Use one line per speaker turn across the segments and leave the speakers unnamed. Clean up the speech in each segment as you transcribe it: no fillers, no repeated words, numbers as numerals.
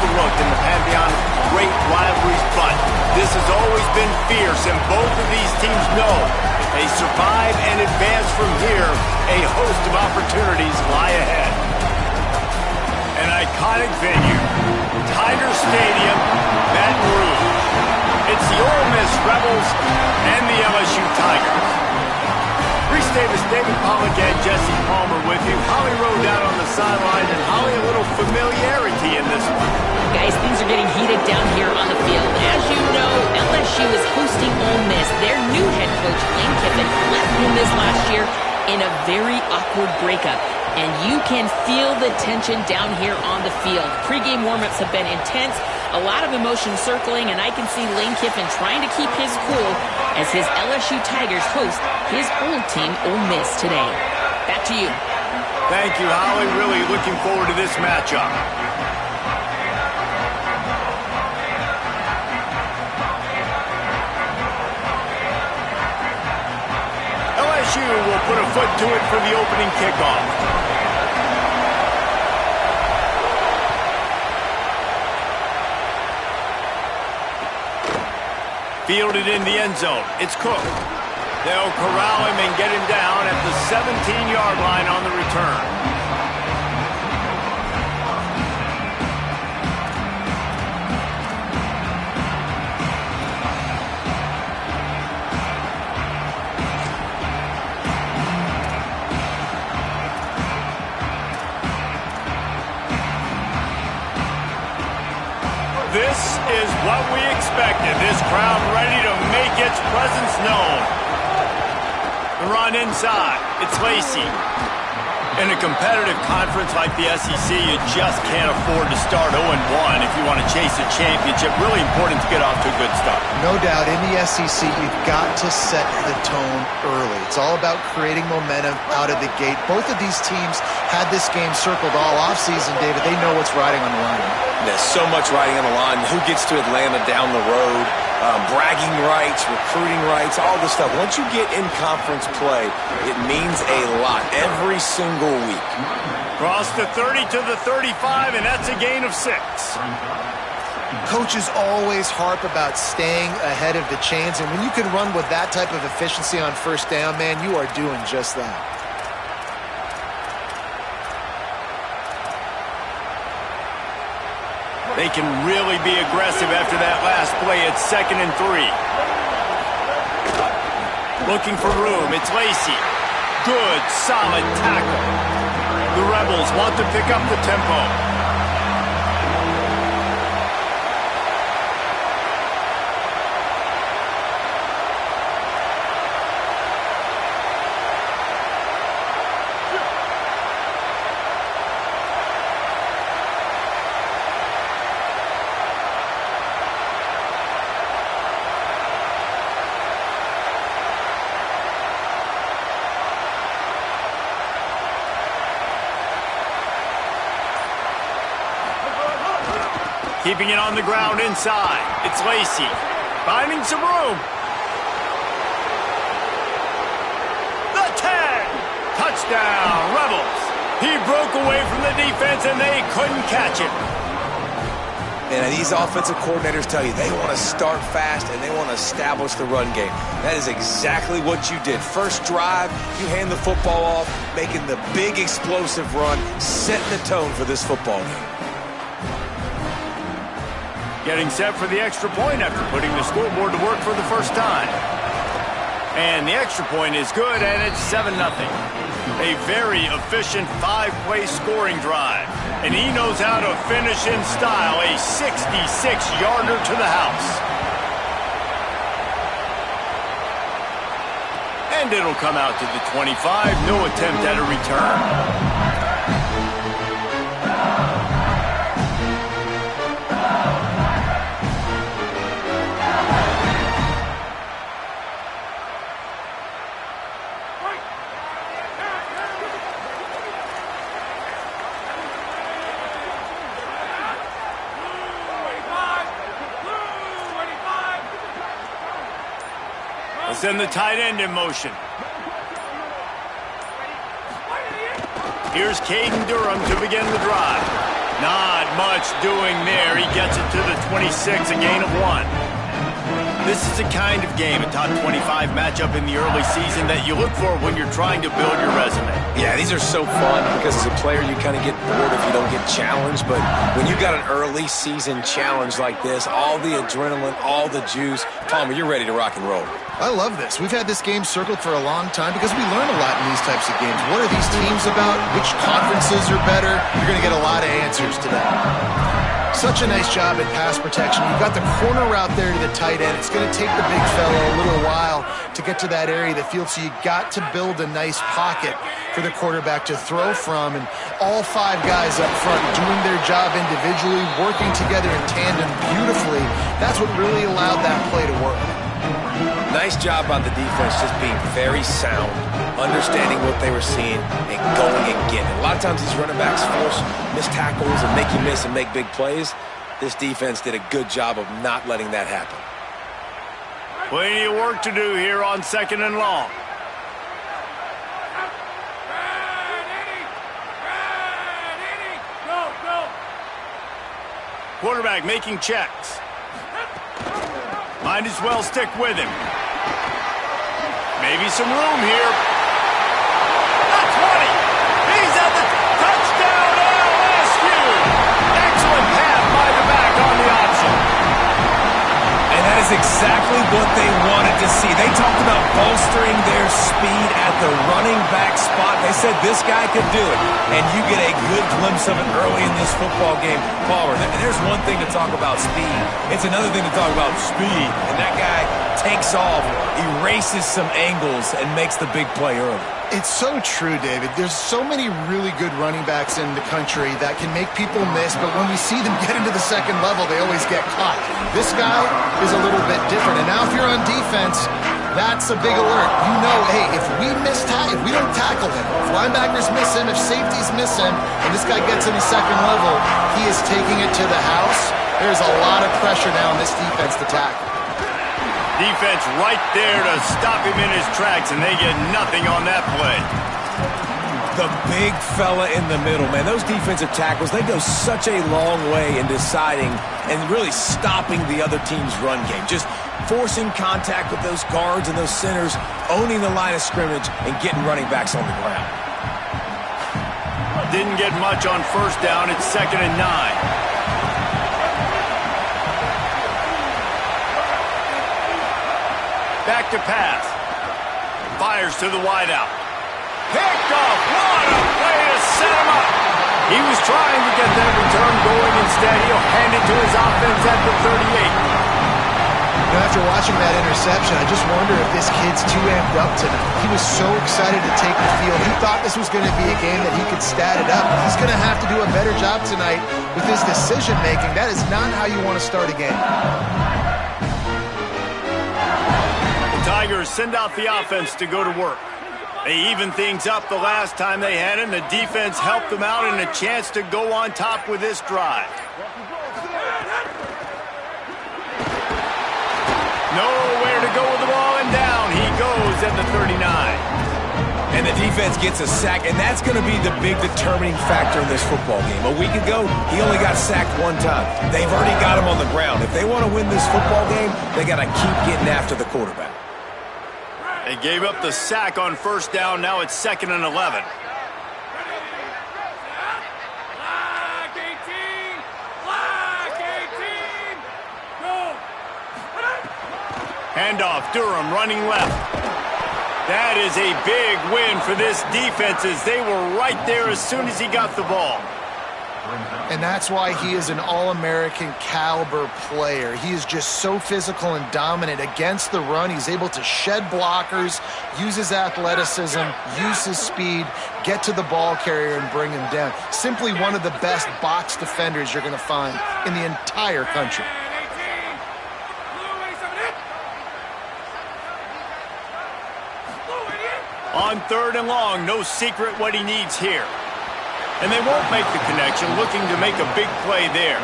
overlooked in the pantheon of great rivalries, but this has always been fierce, and both of these teams know if they survive and advance from here, a host of opportunities lie ahead. An iconic venue, Tiger Stadium, Baton Rouge. It's the Ole Miss Rebels and the LSU Tigers. Reese Davis, David Pollack, and Jesse Palmer with you. Holly Rowe down on the sideline, and Holly, a little familiarity in this one.
Guys, things are getting heated down here on the field. As you know, LSU is hosting Ole Miss. Their new head coach, Lane Kiffin, left Ole Miss last year in a very awkward breakup. And you can feel the tension down here on the field. Pre-game warm-ups have been intense, a lot of emotion circling, and I can see Lane Kiffin trying to keep his cool as his LSU Tigers host his old team, Ole Miss, today. Back to you.
Thank you, Holly. Really looking forward to this matchup. LSU will put a foot to it for the opening kickoff. Fielded in the end zone. It's Cook. They'll corral him and get him down at the 17-yard line on the return. This is what we expected. This crowd ready to make its presence known. The run inside. It's Lacey. In a competitive conference like the SEC, you just can't afford to start 0-1 if you want to chase a championship. Really important to get off to a good start.
No doubt, in the SEC, you've got to set the tone early. It's all about creating momentum out of the gate. Both of these teams had this game circled all offseason, David. They know what's riding on the line.
There's so much riding on the line. Who gets to Atlanta down the road? Bragging rights, recruiting rights, all this stuff. Once you get in conference play, it means a lot every single week.
Cross the 30 to the 35, and that's a gain of 6.
Coaches always harp about staying ahead of the chains, and when you can run with that type of efficiency on first down, man, you are doing just that.
They can really be aggressive after that last play. It's 2nd and 3. Looking for room. It's Lacey. Good, solid tackle. The Rebels want to pick up the tempo. Keeping it on the ground inside. It's Lacey. Finding some room. The 10. Touchdown, Rebels. He broke away from the defense, and they couldn't catch him.
And these offensive coordinators tell you they want to start fast and they want to establish the run game. That is exactly what you did. First drive, you hand the football off, making the big explosive run, setting the tone for this football game.
Getting set for the extra point after putting the scoreboard to work for the first time. And the extra point is good, and it's 7-0. A very efficient 5-play scoring drive. And he knows how to finish in style, a 66-yarder to the house. And it'll come out to the 25. No attempt at a return. Send the tight end in motion. Here's Caden Durham to begin the drive. Not much doing there. He gets it to the 26, a gain of 1. This is the kind of game, a top 25 matchup in the early season, that you look for when you're trying to build your resume.
Yeah, these are so fun because as a player you kind of get bored if you don't get challenged. But when you got an early season challenge like this, all the adrenaline, all the juice, Palmer, you're ready to rock and roll.
I love this. We've had this game circled for a long time because we learn a lot in these types of games. What are these teams about? Which conferences are better? You're going to get a lot of answers today. Such a nice job at pass protection. You've got the corner route there to the tight end. It's going to take the big fella a little while to get to that area of the field, so you got to build a nice pocket for the quarterback to throw from. And all 5 guys up front doing their job individually, working together in tandem beautifully. That's what really allowed that play to work.
Nice job on the defense, just being very sound, understanding what they were seeing, and going and getting it. A lot of times these running backs force missed tackles and make you miss and make big plays. This defense did a good job of not letting that happen.
Plenty of work to do here on 2nd and long. Quarterback making checks. Might as well stick with him. Maybe some room here. That's 20. He's at the touchdown LSU. Excellent pass by the back on the option.
And that is exactly what they wanted to see. They talked about bolstering their speed at the running back spot. They said this guy could do it. And you get a good glimpse of it early in this football game. Palmer, there's one thing to talk about speed. It's another thing to talk about speed. And that guy takes off, erases some angles, and makes the big play early.
It's so true, David. There's so many really good running backs in the country that can make people miss, but when we see them get into the second level, they always get caught. This guy is a little bit different. And now if you're on defense, that's a big alert. You know, hey, if we don't tackle him, if linebackers miss him, if safeties miss him, and this guy gets in the second level, he is taking it to the house. There's a lot of pressure now on this defense to tackle.
Defense right there to stop him in his tracks, and they get nothing on that play.
The big fella in the middle, man. Those defensive tackles, they go such a long way in deciding and really stopping the other team's run game. Just forcing contact with those guards and those centers, owning the line of scrimmage, and getting running backs on the ground.
Didn't get much on 1st down. It's 2nd and 9. Back to pass. Fires to the wideout. Picked off. What a way to set him up. He was trying to get that return going. Instead, he'll hand it to his offense at the 38.
Now, after watching that interception, I just wonder if this kid's too amped up tonight. He was so excited to take the field. He thought this was going to be a game that he could stat it up. He's going to have to do a better job tonight with his decision-making. That is not how you want to start a game.
Tigers send out the offense to go to work. They even things up the last time they had him. The defense helped them out and a chance to go on top with this drive. Nowhere to go with the ball, and down he goes at the 39.
And the defense gets a sack, and that's going to be the big determining factor in this football game. A week ago, he only got sacked 1 time. They've already got him on the ground. If they want to win this football game, they got to keep getting after the quarterback.
They gave up the sack on 1st down. Now it's 2nd and 11. Handoff, Durham running left. That is a big win for this defense as they were right there as soon as he got the ball.
And that's why he is an All-American caliber player. He is just so physical and dominant against the run. He's able to shed blockers, use his athleticism, use his speed, get to the ball carrier and bring him down. Simply one of the best box defenders you're going to find in the entire country.
On 3rd and long, no secret what he needs here. And they won't make the connection, looking to make a big play there.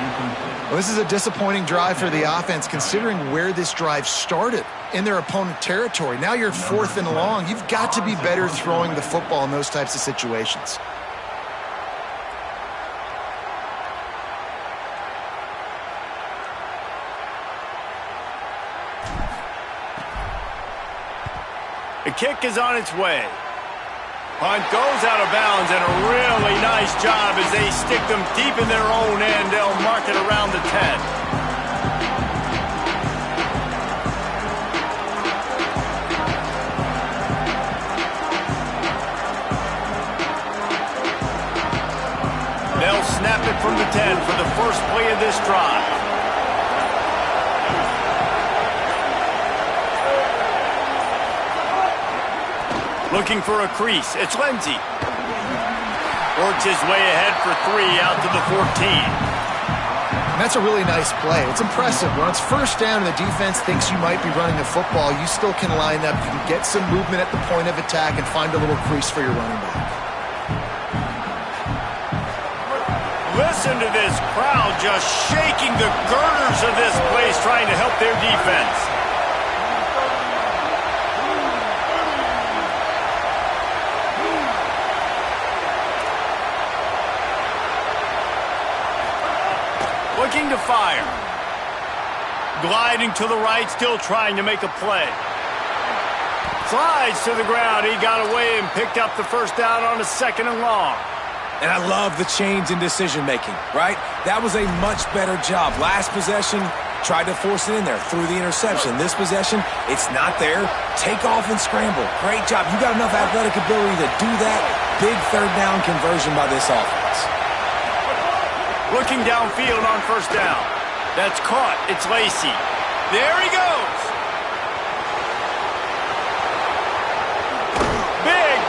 Well, this is a disappointing drive for the offense, considering where this drive started in their opponent territory. Now you're 4th and long. You've got to be better throwing the football in those types of situations.
The kick is on its way. Punt goes out of bounds, and a really nice job as they stick them deep in their own end. They'll mark it around the 10. They'll snap it from the 10 for the first play of this drive. Looking for a crease. It's Lindsey. Works his way ahead for 3 out to the 14.
And that's a really nice play. It's impressive. When it's first down and the defense thinks you might be running the football, you still can line up. You can get some movement at the point of attack and find a little crease for your running back.
Listen to this crowd just shaking the girders of this place, trying to help their defense. Looking to fire. Gliding to the right, still trying to make a play. Slides to the ground. He got away and picked up the first down on a 2nd and long.
And I love the change in decision-making, right? That was a much better job. Last possession, tried to force it in there, threw the interception. This possession, it's not there. Take off and scramble. Great job. You got enough athletic ability to do that. Big 3rd down conversion by this offense.
Looking downfield on 1st down. That's caught. It's Lacy. There he goes.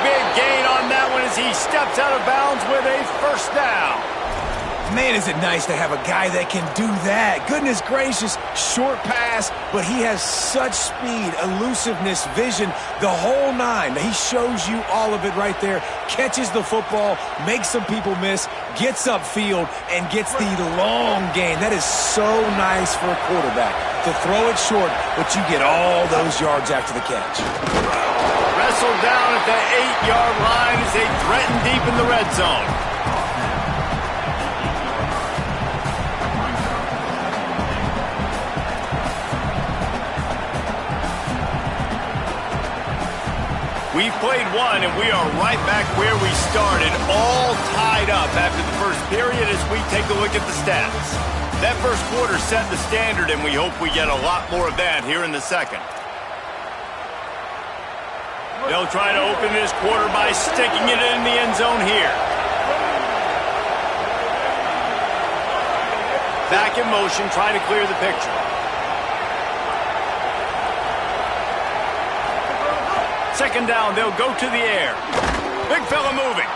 Big gain on that one as he steps out of bounds with a 1st down.
Man, is it nice to have a guy that can do that. Goodness gracious, short pass, but he has such speed, elusiveness, vision, the whole 9. He shows you all of it right there. Catches the football, makes some people miss, gets upfield, and gets the long gain. That is so nice for a quarterback to throw it short, but you get all those yards after the catch.
Wrestled down at the 8-yard line as they threaten deep in the red zone. We've played one, and we are right back where we started, all tied up after the first period as we take a look at the stats. That first quarter set the standard, and we hope we get a lot more of that here in the second. They'll try to open this quarter by sticking it in the end zone here. Back in motion, trying to clear the picture. Second down, they'll go to the air. Big fella moving.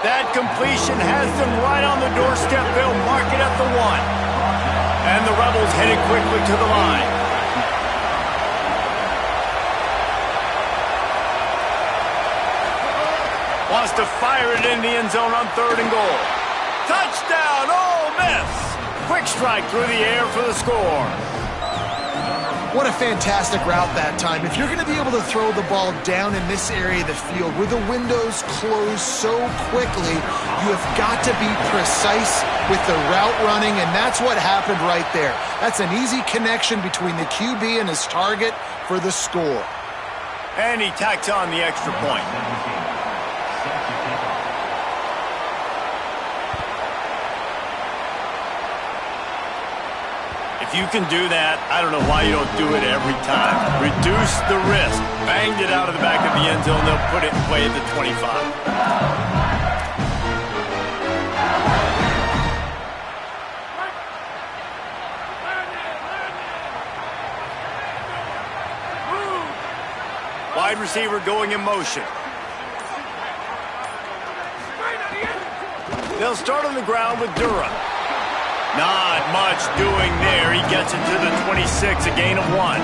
That completion has them right on the doorstep. They'll mark it at the 1. And the Rebels headed quickly to the line. Wants to fire it in the end zone on 3rd and goal. Touchdown, Ole Miss. Quick strike through the air for the score.
What a fantastic route that time. If you're going to be able to throw the ball down in this area of the field where the windows close so quickly, you have got to be precise with the route running, and that's what happened right there. That's an easy connection between the QB and his target for the score.
And he tacks on the extra point. If you can do that, I don't know why you don't do it every time. Reduce the risk. Banged it out of the back of the end zone. They'll put it in play at the 25. Wide receiver going in motion. They'll start on the ground with Durham. Not much doing there. He gets it to the 26, a gain of 1.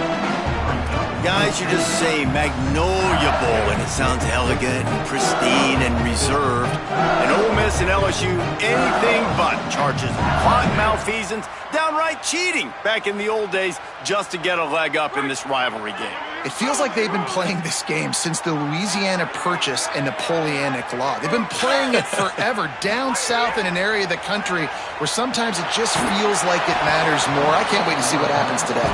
Guys, you just say Magnolia Bowl, and it sounds elegant and pristine and reserved.
And Ole Miss and LSU, anything but. Charges clock malfeasance, downright cheating back in the old days just to get a leg up in this rivalry game.
It feels like they've been playing this game since the Louisiana Purchase and Napoleonic Law. They've been playing it forever down south in an area of the country where sometimes it just feels like it matters more. I can't wait to see what happens today.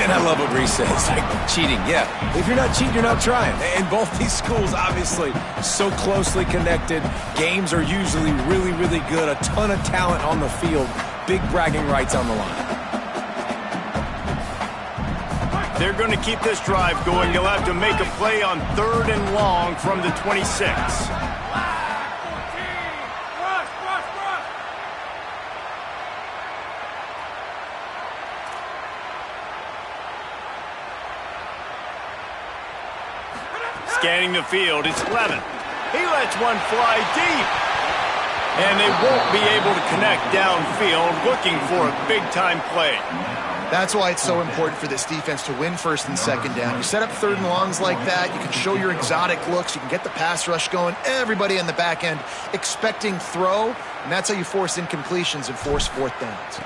And I love what Reese says, like cheating. Yeah, if you're not cheating, you're not trying. And both these schools, obviously, so closely connected. Games are usually really, really good. A ton of talent on the field. Big bragging rights on the line.
They're going to keep this drive going. You'll have to make a play on 3rd and long from the 26. Scanning the field, it's Levin. He lets one fly deep. And they won't be able to connect downfield, looking for a big-time play.
That's why it's so important for this defense to win 1st and 2nd down. You set up 3rd and longs like that, you can show your exotic looks, you can get the pass rush going, everybody in the back end expecting throw, and that's how you force incompletions and force 4th downs.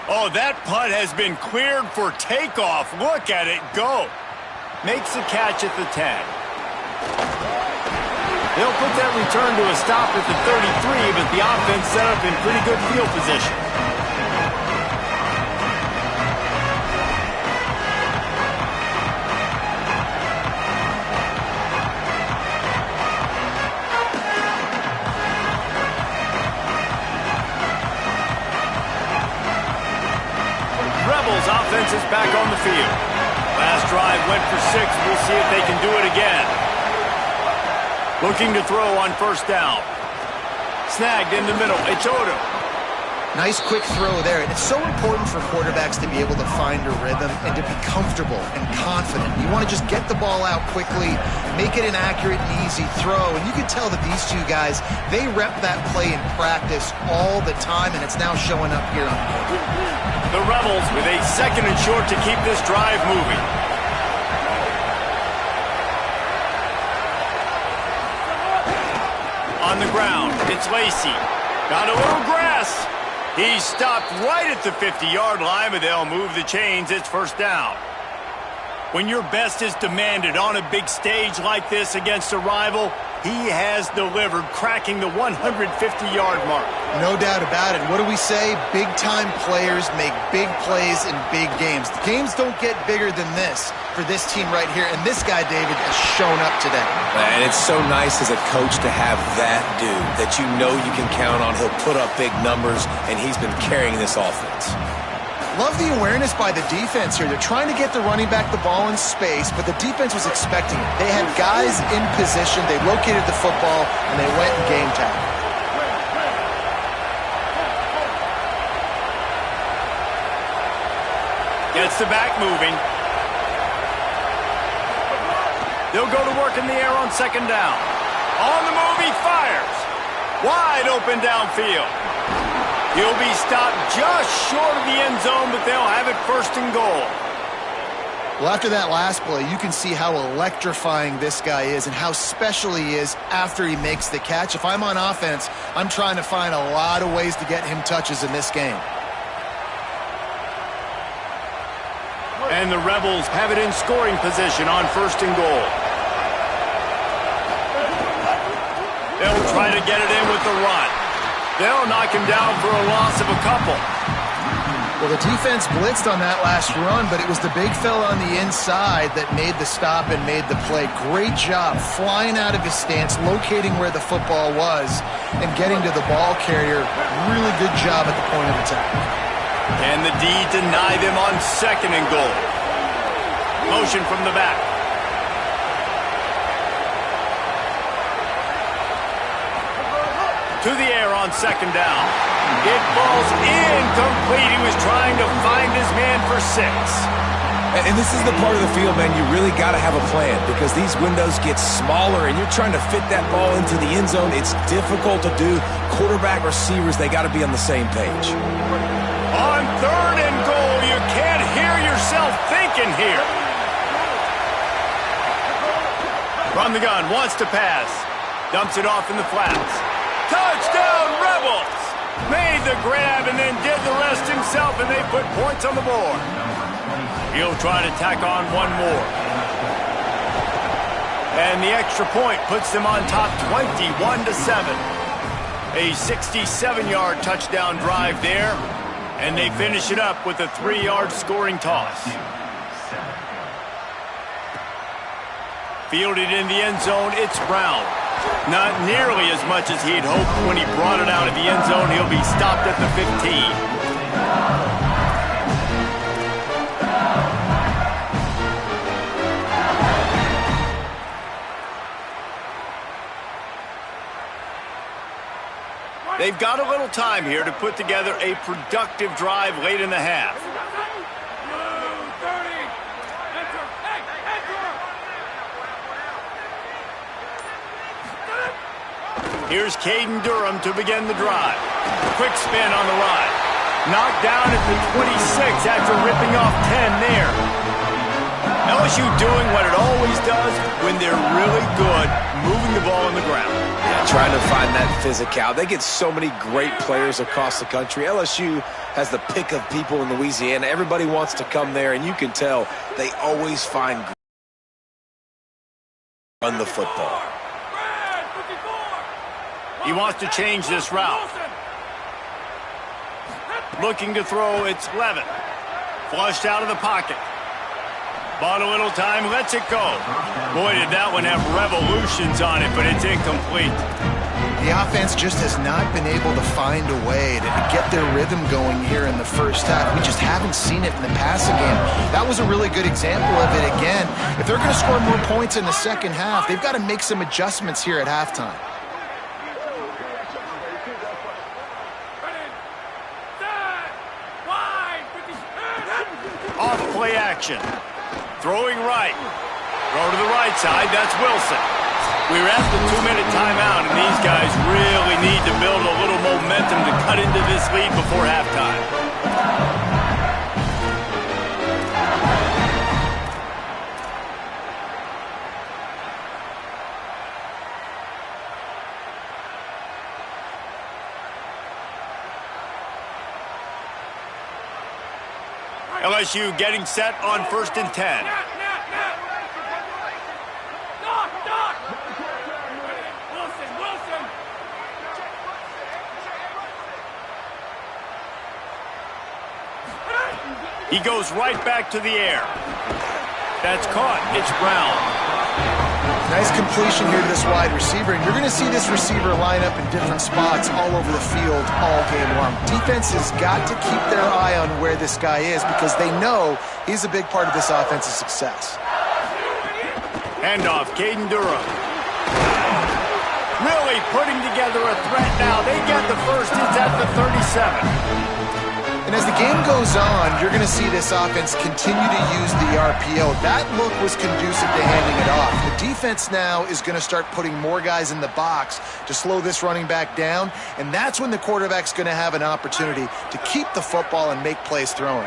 Oh, that punt has been cleared for takeoff. Look at it go. Makes the catch at the 10. They'll put that return to a stop at the 33, but the offense set up in pretty good field position. Rebels offense is back on the field. Last drive went for 6. We'll see if they can do it again. Looking to throw on 1st down. Snagged in the middle. It's Odom.
Nice quick throw there. And it's so important for quarterbacks to be able to find a rhythm and to be comfortable and confident. You want to just get the ball out quickly, make it an accurate and easy throw. And you can tell that these two guys, they rep that play in practice all the time, and it's now showing up here on the field.
The Rebels with a 2nd and short to keep this drive moving. On the ground, it's Lacey. Got a little grass. He's stopped right at the 50-yard line, but they'll move the chains. It's 1st down. When your best is demanded on a big stage like this against a rival, he has delivered, cracking the 150-yard mark.
No doubt about it. What do we say? Big-time players make big plays in big games. The games don't get bigger than this for this team right here, and this guy, David, has shown up today.
And it's so nice as a coach to have that dude that you know you can count on. He'll put up big numbers, and he's been carrying this offense.
Love the awareness by the defense here. They're trying to get the running back the ball in space, but the defense was expecting it. They had guys in position, they located the football, and they went and game time.
Gets the back moving. They'll go to work in the air on 2nd down. On the move, he fires. Wide open downfield. He'll be stopped just short of the end zone, but they'll have it 1st and goal.
Well, after that last play, you can see how electrifying this guy is and how special he is after he makes the catch. If I'm on offense, I'm trying to find a lot of ways to get him touches in this game.
And the Rebels have it in scoring position on 1st and goal. They'll try to get it in with the run. They'll knock him down for a loss of a couple.
Well, the defense blitzed on that last run, but it was the big fella on the inside that made the stop and made the play. Great job flying out of his stance, locating where the football was, and getting to the ball carrier. Really good job at the point of attack.
And the D deny them on 2nd and goal. Motion from the back. To the air on 2nd down. It falls incomplete. He was trying to find his man for 6.
And this is the part of the field, man, you really got to have a plan because these windows get smaller and you're trying to fit that ball into the end zone. It's difficult to do. Quarterback, receivers, they got to be on the same page.
On 3rd and goal, you can't hear yourself thinking here. From the gun, wants to pass. Dumps it off in the flats. Touchdown, Rebels! Made the grab and then did the rest himself, and they put points on the board. He'll try to tack on one more. And the extra point puts them on top 21-7. A 67-yard touchdown drive there. And they finish it up with a 3-yard scoring toss. Fielded in the end zone, it's Brown. Not nearly as much as he'd hoped when he brought it out of the end zone. He'll be stopped at the 15. They've got a little time here to put together a productive drive late in the half. Here's Caden Durham to begin the drive. Quick spin on the ride. Knocked down at the 26 after ripping off 10 there. LSU doing what it always does when they're really good, moving the ball on the ground.
Yeah, trying to find that physical. They get so many great players across the country. LSU has the pick of people in Louisiana. Everybody wants to come there, and you can tell they always find run the football.
He wants to change this route. Looking to throw, it's Levin. Flushed out of the pocket. Bought a little time, lets it go. Boy, did that one have revolutions on it, but it's incomplete.
The offense just has not been able to find a way to get their rhythm going here in the first half. We just haven't seen it in the passing game. That was a really good example of it again. If they're going to score more points in the second half, they've got to make some adjustments here at halftime.
Off play action. Throwing right. Throw to the right side. That's Wilson. We're at the 2-minute timeout, and these guys really need to build a little momentum to cut into this lead before halftime. LSU getting set on 1st and 10. He goes right back to the air. That's caught. It's Brown.
Nice completion here to this wide receiver, and you're going to see this receiver line up in different spots all over the field all game long. Defense has got to keep their eye on where this guy is because they know he's a big part of this offense's success.
Handoff, Caden Durham. Really putting together a threat now. They get the first. It's at the 37.
And as the game goes on, you're going to see this offense continue to use the RPO. That look was conducive to handing it off. The defense now is going to start putting more guys in the box to slow this running back down, and that's when the quarterback's going to have an opportunity to keep the football and make plays throwing.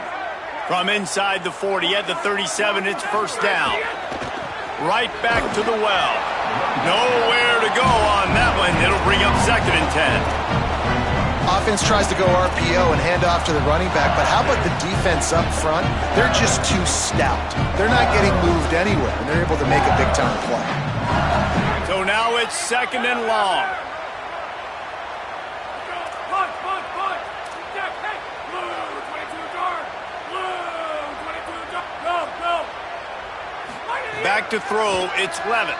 From inside the 40 at the 37, it's first down. Right back to the well. Nowhere to go on that one. It'll bring up 2nd and 10.
Offense tries to go RPO and hand off to the running back, but how about the defense up front? They're just too stout. They're not getting moved anywhere, and they're able to make a big-time play.
So now it's 2nd and long. Back to throw, it's Levin.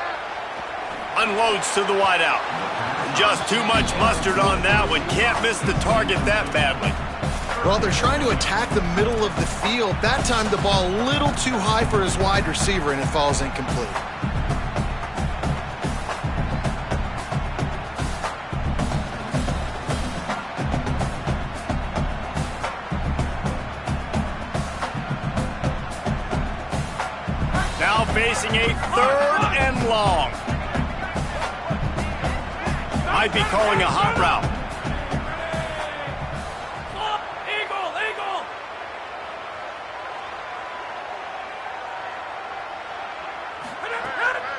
Unloads to the wideout. Just too much mustard on that one. Can't miss the target that badly.
Well, they're trying to attack the middle of the field. That time the ball a little too high for his wide receiver, and it falls incomplete.
Now facing a 3rd and long. Might be calling a hot route.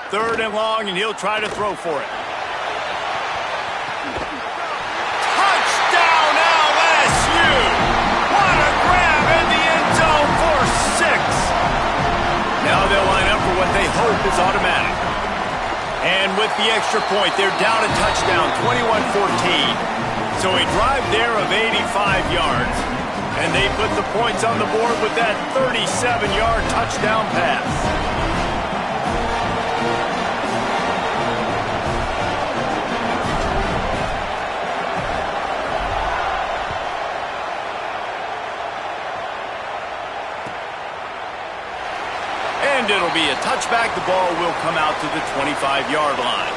Third and long, and he'll try to throw for it. Touchdown, LSU! What a grab in the end zone for 6. with the extra point. They're down a touchdown, 21-14. So a drive there of 85 yards. And they put the points on the board with that 37-yard touchdown pass. And it'll be a touchback. The ball will come out to the 25-yard line.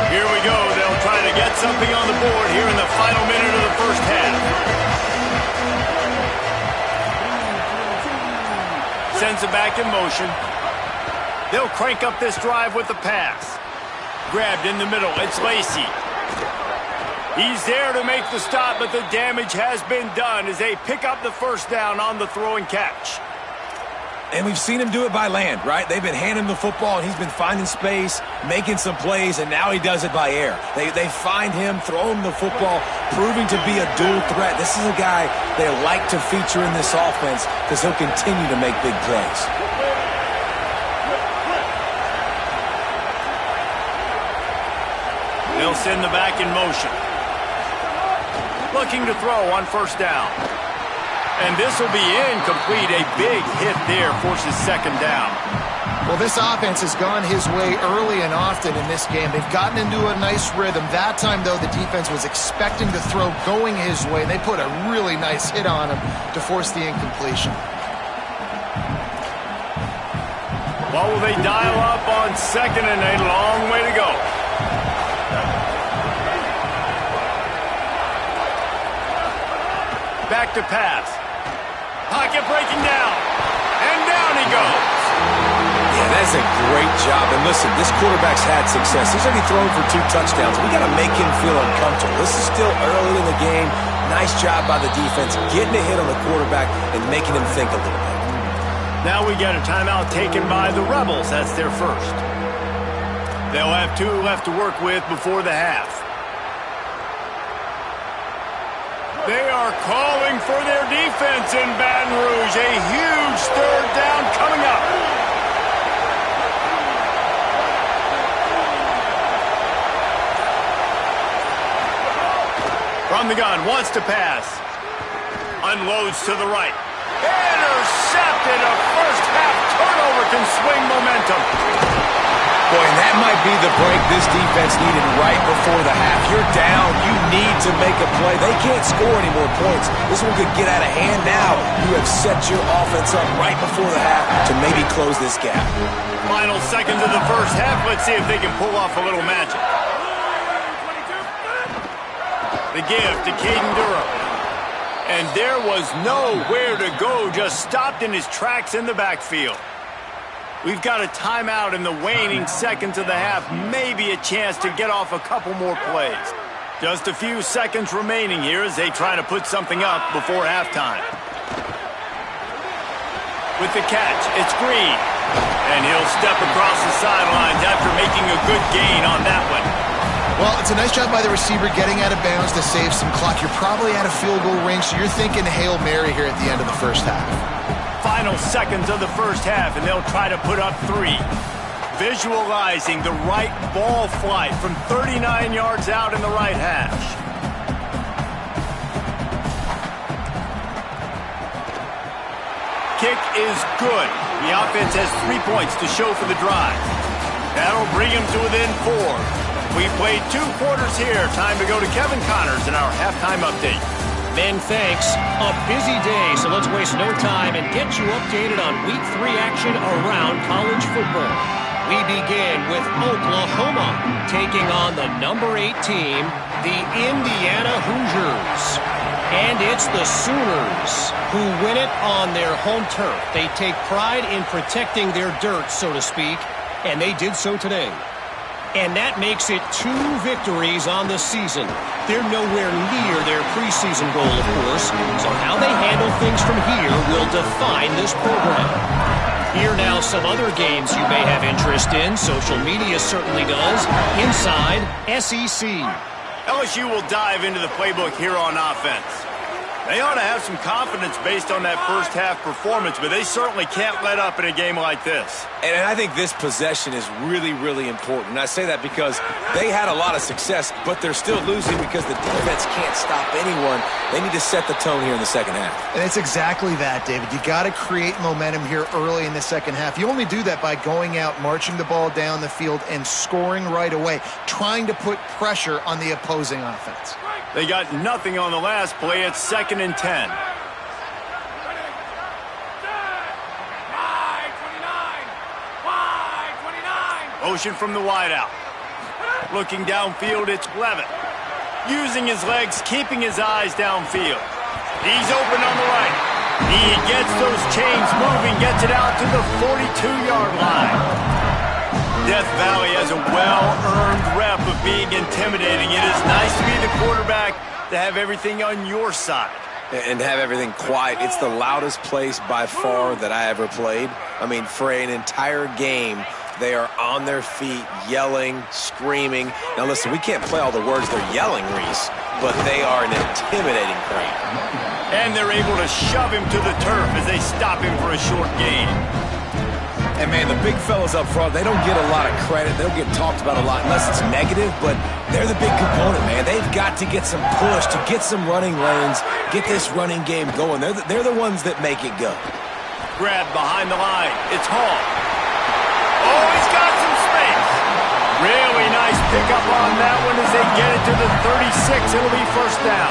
Here we go. They'll try to get something on the board here in the final minute of the first half. Sends it back in motion. They'll crank up this drive with the pass. Grabbed in the middle. It's Lacy. He's there to make the stop, but the damage has been done as they pick up the first down on the throw and catch.
And we've seen him do it by land, right? They've been handing him the football, and he's been finding space, making some plays, and now he does it by air. They find him, throw him the football, proving to be a dual threat. This is a guy they like to feature in this offense because he'll continue to make big plays.
They'll send the back in motion. Looking to throw on first down. And this will be incomplete. A big hit there forces second down.
Well, this offense has gone his way early and often in this game. They've gotten into a nice rhythm. That time, though, the defense was expecting the throw going his way, and they put a really nice hit on him to force the incompletion.
Well, will they dial up on second and a long way to go? Back to pass. Pocket breaking down. And down he goes.
Yeah, that's a great job. And listen, this quarterback's had success. He's already thrown for 2 touchdowns. We got to make him feel uncomfortable. This is still early in the game. Nice job by the defense, getting a hit on the quarterback and making him think a little bit.
Now we got a timeout taken by the Rebels. That's their first. They'll have 2 left to work with before the half. They are calling for their defense in Baton Rouge. A huge third down coming up. From the gun, wants to pass. Unloads to the right. Intercepted. A first half turnover can swing momentum.
Boy, and that might be the break this defense needed right before the half. You're down. You need to make a play. They can't score any more points. This one could get out of hand now. You have set your offense up right before the half to maybe close this gap.
Final seconds of the first half. Let's see if they can pull off a little magic. The give to Caden Durham. And there was nowhere to go. Just stopped in his tracks in the backfield. We've got a timeout in the waning seconds of the half. Maybe a chance to get off a couple more plays. Just a few seconds remaining here as they try to put something up before halftime. With the catch, it's Green. And he'll step across the sidelines after making a good gain on that one.
Well, it's a nice job by the receiver getting out of bounds to save some clock. You're probably at a field goal range, so you're thinking Hail Mary here at the end of the first half.
Final seconds of the first half, and they'll try to put up 3. Visualizing the right ball flight from 39 yards out in the right hash. Kick is good. The offense has 3 points to show for the drive. That'll bring them to within 4. We played 2 quarters here. Time to go to Kevin Connors in our halftime update.
Men, thanks. A busy day, so let's waste no time and get you updated on Week 3 action around college football. We begin with Oklahoma taking on the number 8 team, the Indiana Hoosiers. And it's the Sooners who win it on their home turf. They take pride in protecting their dirt, so to speak, and they did so today. And that makes it 2 victories on the season. They're nowhere near their preseason goal, of course, so how they handle things from here will define this program. Here now, some other games you may have interest in. Social media certainly does. Inside SEC.
LSU will dive into the playbook here on offense. They ought to have some confidence based on that first half performance, but they certainly can't let up in a game like this.
And I think this possession is really, really important. And I say that because they had a lot of success, but they're still losing because the defense can't stop anyone. They need to set the tone here in the second half.
And it's exactly that, David. You got to create momentum here early in the second half. You only do that by going out, marching the ball down the field, and scoring right away, trying to put pressure on the opposing offense.
They got nothing on the last play. It's 2nd and 10. Motion from the wideout. Looking downfield, it's Levitt. Using his legs, keeping his eyes downfield. He's open on the right. He gets those chains moving, gets it out to the 42-yard line. Death Valley has a well-earned rep of being intimidating. It is nice to be the quarterback, to have everything on your side.
And have everything quiet. It's the loudest place by far that I ever played. I mean, for an entire game, they are on their feet, yelling, screaming. Now, listen, we can't play all the words they're yelling, Reese, but they are an intimidating crowd.
And they're able to shove him to the turf as they stop him for a short gain.
And, man, the big fellas up front, they don't get a lot of credit. They don't get talked about a lot unless it's negative, but they're the big component, man. They've got to get some push, to get some running lanes, get this running game going. They're the ones that make it go.
Grab behind the line. It's Hall. Oh, he's got some space. Really nice pickup on that one as they get it to the 36. It'll be first down.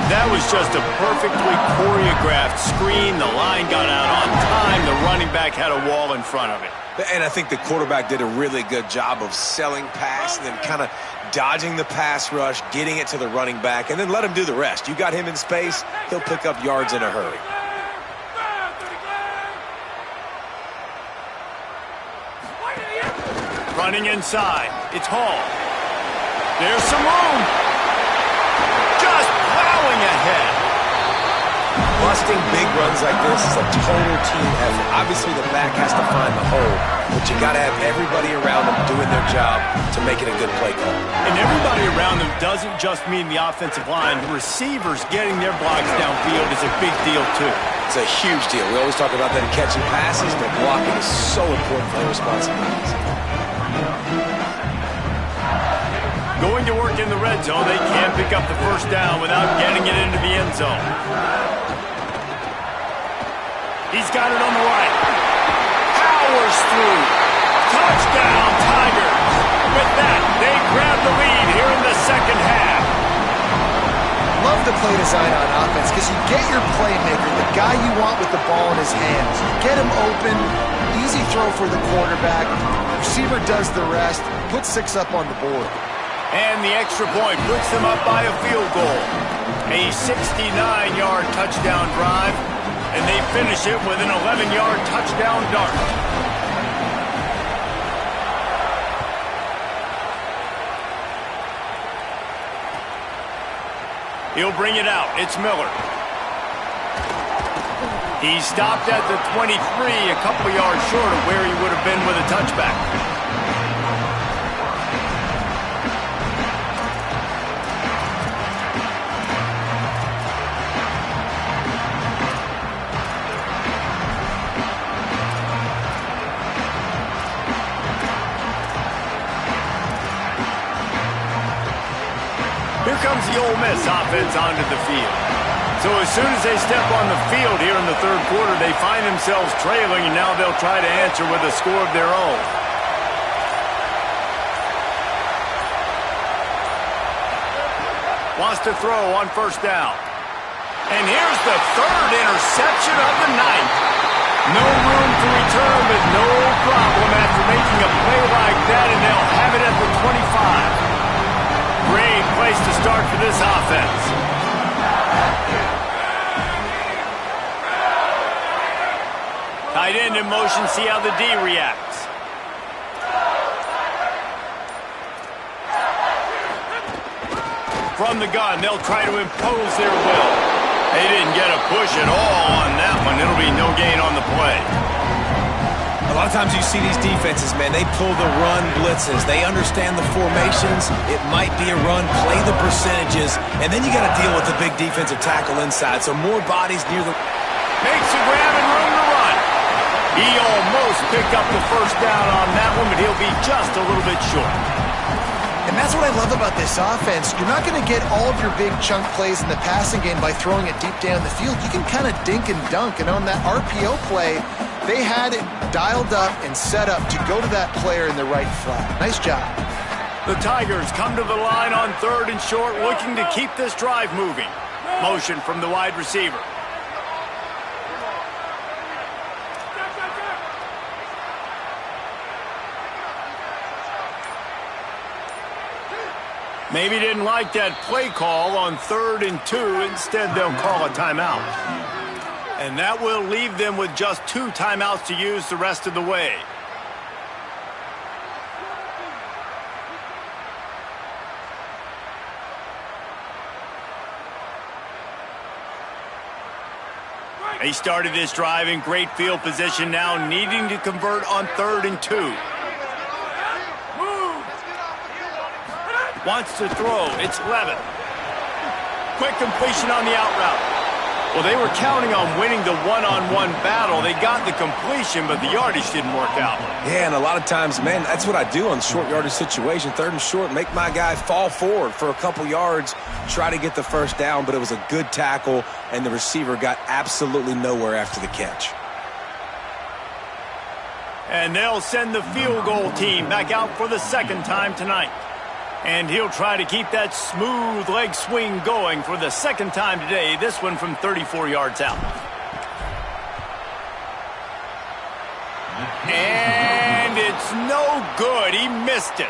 That was just a perfectly choreographed screen. The line got out on time. The running back had a wall in front of it.
And I think the quarterback did a really good job of selling pass and then kind of dodging the pass rush, getting it to the running back, and then let him do the rest. You got him in space, he'll pick up yards in a hurry.
Running inside. It's Hall. There's some room. Just plowing ahead.
Busting big runs like this is a total team effort. Obviously, the back has to find the hole, but you got to have everybody around them doing their job to make it a good play call.
And everybody around them doesn't just mean the offensive line. The receivers getting their blocks downfield is a big deal, too.
It's a huge deal. We always talk about them catching passes, but blocking is so important for their responsibilities.
Going to work in the red zone, they can't pick up the first down without getting it into the end zone. He's got it on the right. Powers through. Touchdown, Tigers. With that, they grab the lead here in the second half.
Love the play design on offense because you get your playmaker, the guy you want with the ball in his hands. You get him open, easy throw for the quarterback. Receiver does the rest, puts 6 up on the board.
And the extra point puts them up by a field goal. A 69-yard touchdown drive, and they finish it with an 11-yard touchdown dart. He'll bring it out. It's Miller. He stopped at the 23, a couple yards short of where he would have been with a touchback. Here comes the Ole Miss offense onto the field. So as soon as they step on the field here in the third quarter, they find themselves trailing, and now they'll try to answer with a score of their own. Wants to throw on first down. And here's the third interception of the night. No room to return, but no problem after making a play like that, and they'll have it at the 25. Great place to start for this offense. Tight end in motion, see how the D reacts. From the gun, they'll try to impose their will. They didn't get a push at all on that one. It'll be no gain on the play.
A lot of times you see these defenses, man, they pull the run blitzes. They understand the formations. It might be a run, play the percentages, and then you got to deal with the big defensive tackle inside. So more bodies near the...
Makes a grab and room to run. He almost picked up the first down on that one, but he'll be just a little bit short.
And that's what I love about this offense. You're not going to get all of your big chunk plays in the passing game by throwing it deep down the field. You can kind of dink and dunk. And on that RPO play, they had it dialed up and set up to go to that player in the right flat. Nice job.
The Tigers come to the line on 3rd and short, looking to keep this drive moving. Motion from the wide receiver. Maybe didn't like that play call on 3rd and 2. Instead, they'll call a timeout. And that will leave them with just 2 timeouts to use the rest of the way. They started this drive in great field position, now needing to convert on 3rd and 2. Wants to throw. It's Levin. Quick completion on the out route. Well, they were counting on winning the one-on-one battle. They got the completion, but the yardage didn't work out.
Yeah, and a lot of times, man, that's what I do on short yardage situation. 3rd and short, make my guy fall forward for a couple yards, try to get the first down, but it was a good tackle, and the receiver got absolutely nowhere after the catch.
And they'll send the field goal team back out for the 2nd time tonight. And he'll try to keep that smooth leg swing going for the 2nd time today, this one from 34 yards out. And it's no good. He missed it.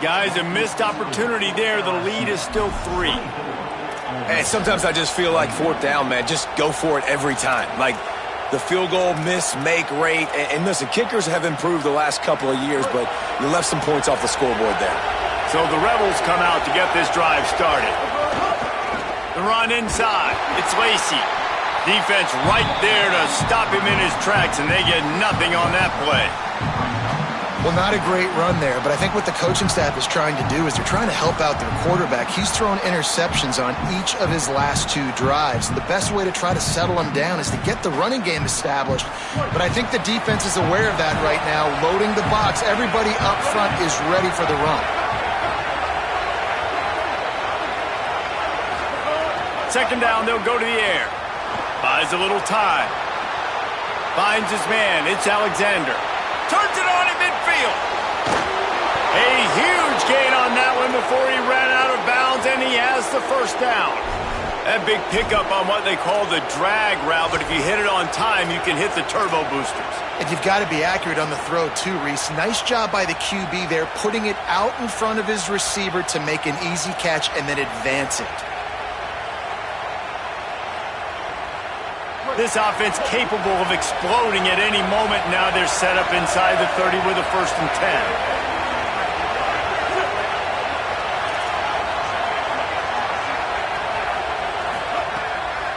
Guys, a missed opportunity there. The lead is still 3.
Hey, sometimes I just feel like 4th down, man, just go for it every time. Like the field goal miss-make rate. And listen, kickers have improved the last couple of years, but you left some points off the scoreboard there.
So the Rebels come out to get this drive started. The run inside. It's Lacey. Defense right there to stop him in his tracks, and they get nothing on that play.
Well, not a great run there, but I think what the coaching staff is trying to do is they're trying to help out their quarterback. He's thrown interceptions on each of his last 2 drives. The best way to try to settle him down is to get the running game established. But I think the defense is aware of that right now, loading the box. Everybody up front is ready for the run.
2nd down, they'll go to the air. Buys a little time. Finds his man. It's Alexander. Turns it on in midfield. A huge gain on that one before he ran out of bounds, and he has the first down. That big pickup on what they call the drag route, but if you hit it on time, you can hit the turbo boosters.
And you've got to be accurate on the throw, too, Reese. Nice job by the QB there, putting it out in front of his receiver to make an easy catch and then advance it.
This offense capable of exploding at any moment. Now they're set up inside the 30 with a 1st and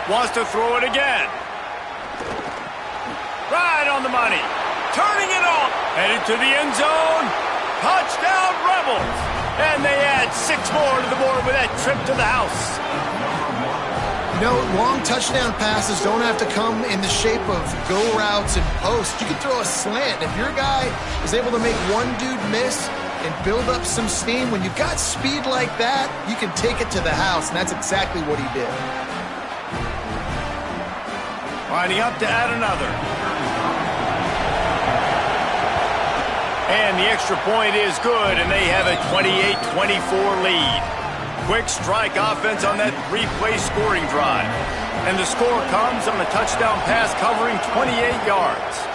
10. Wants to throw it again. Right on the money. Turning it on. Headed to the end zone. Touchdown Rebels. And they add 6 more to the board with that trip to the house.
You know, long touchdown passes don't have to come in the shape of go routes and posts. You can throw a slant. If your guy is able to make one dude miss and build up some steam, when you've got speed like that, you can take it to the house, and that's exactly what he did.
Lining up to add another. And the extra point is good, and they have a 28-24 lead. Quick strike offense on that 3-play scoring drive. And the score comes on a touchdown pass covering 28 yards.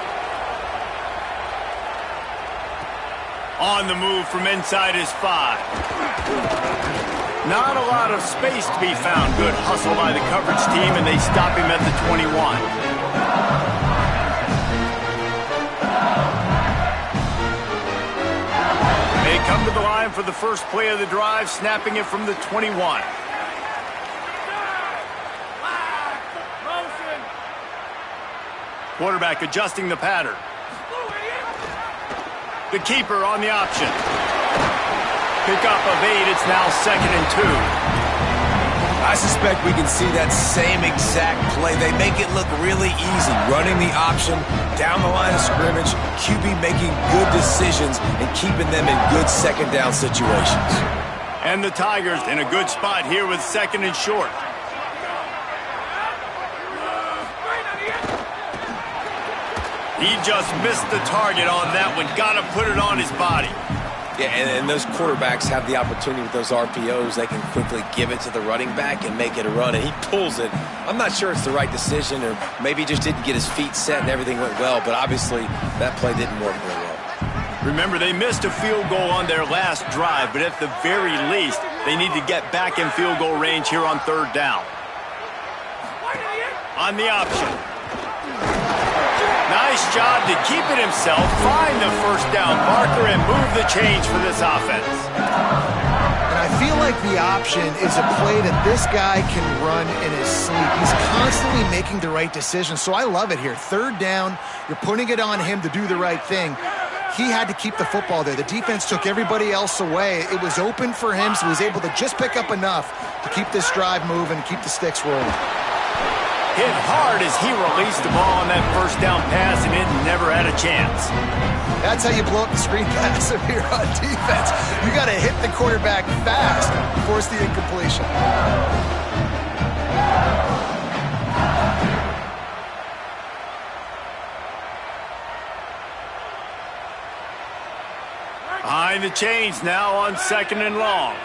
On the move from inside his 5. Not a lot of space to be found. Good hustle by the coverage team, and they stop him at the 21. They come to the line for the first play of the drive, snapping it from the 21. Quarterback adjusting the pattern. The keeper on the option. Pickup of 8. It's now 2nd and 2.
I suspect we can see that same exact play. They make it look really easy, running the option down the line of scrimmage, QB making good decisions and keeping them in good second down situations.
And the Tigers in a good spot here with 2nd and short. He just missed the target on that one. Got to put it on his body.
Yeah, and those quarterbacks have the opportunity with those RPOs. They can quickly give it to the running back and make it a run, and he pulls it. I'm not sure it's the right decision, or maybe he just didn't get his feet set and everything went well, but obviously that play didn't work very well.
Remember, they missed a field goal on their last drive, but at the very least, they need to get back in field goal range here on 3rd down. On the option. Nice job to keep it himself, find the 1st down marker, and move the change for this offense.
And I feel like the option is a play that this guy can run in his sleep. He's constantly making the right decision, so I love it here. 3rd down, you're putting it on him to do the right thing. He had to keep the football there. The defense took everybody else away. It was open for him, so he was able to just pick up enough to keep this drive moving and keep the sticks rolling.
Hit hard as he released the ball on that 1st down pass, and it never had a chance.
That's how you blow up the screen pass if you're on defense. You got to hit the quarterback fast and force the incompletion.
Behind the chains now on 2nd and long.